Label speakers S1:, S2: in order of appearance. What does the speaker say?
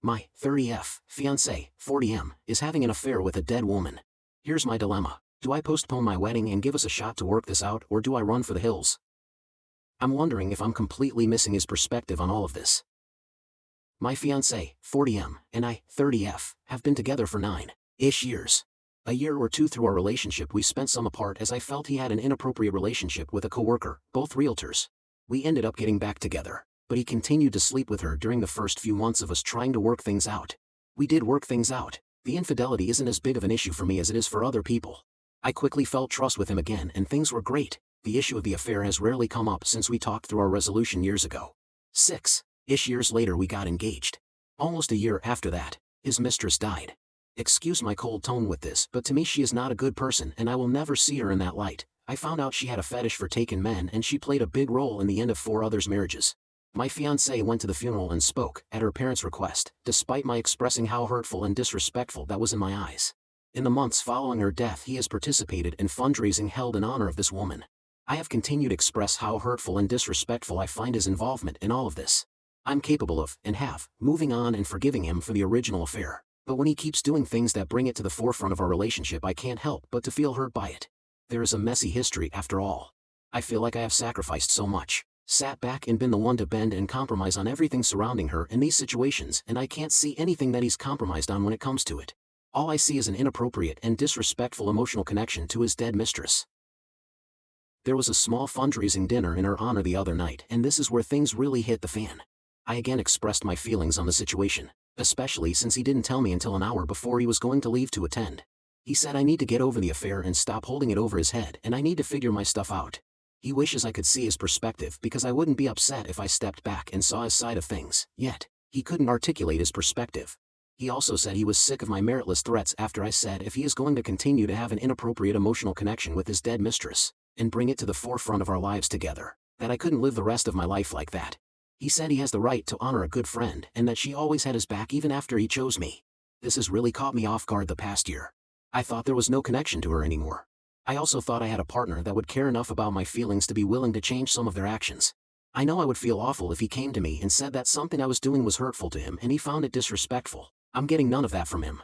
S1: My 30F fiancé, 40M, is having an affair with a dead woman. Here's my dilemma. Do I postpone my wedding and give us a shot to work this out, or do I run for the hills? I'm wondering if I'm completely missing his perspective on all of this. My fiancé, 40M, and I, 30F, have been together for 9-ish years. A year or two through our relationship we spent some apart as I felt he had an inappropriate relationship with a coworker, both realtors. We ended up getting back together, but he continued to sleep with her during the first few months of us trying to work things out. We did work things out. The infidelity isn't as big of an issue for me as it is for other people. I quickly felt trust with him again and things were great. The issue of the affair has rarely come up since we talked through our resolution years ago. 6-ish years later we got engaged. Almost a year after that, his mistress died. Excuse my cold tone with this, but to me she is not a good person and I will never see her in that light. I found out she had a fetish for taken men and she played a big role in the end of 4 others' marriages. My fiancé went to the funeral and spoke, at her parents' request, despite my expressing how hurtful and disrespectful that was in my eyes. In the months following her death he has participated in fundraising held in honor of this woman. I have continued to express how hurtful and disrespectful I find his involvement in all of this. I'm capable of, and have, moving on and forgiving him for the original affair. But when he keeps doing things that bring it to the forefront of our relationship I can't help but to feel hurt by it. There is a messy history after all. I feel like I have sacrificed so much, sat back and been the one to bend and compromise on everything surrounding her in these situations, and I can't see anything that he's compromised on when it comes to it. All I see is an inappropriate and disrespectful emotional connection to his dead mistress. There was a small fundraising dinner in her honor the other night, and this is where things really hit the fan. I again expressed my feelings on the situation, especially since he didn't tell me until an hour before he was going to leave to attend. He said I need to get over the affair and stop holding it over his head and I need to figure my stuff out. He wishes I could see his perspective because I wouldn't be upset if I stepped back and saw his side of things, yet, he couldn't articulate his perspective. He also said he was sick of my meritless threats after I said if he is going to continue to have an inappropriate emotional connection with his dead mistress, and bring it to the forefront of our lives together, that I couldn't live the rest of my life like that. He said he has the right to honor a good friend and that she always had his back even after he chose me. This has really caught me off guard the past year. I thought there was no connection to her anymore. I also thought I had a partner that would care enough about my feelings to be willing to change some of their actions. I know I would feel awful if he came to me and said that something I was doing was hurtful to him and he found it disrespectful. I'm getting none of that from him.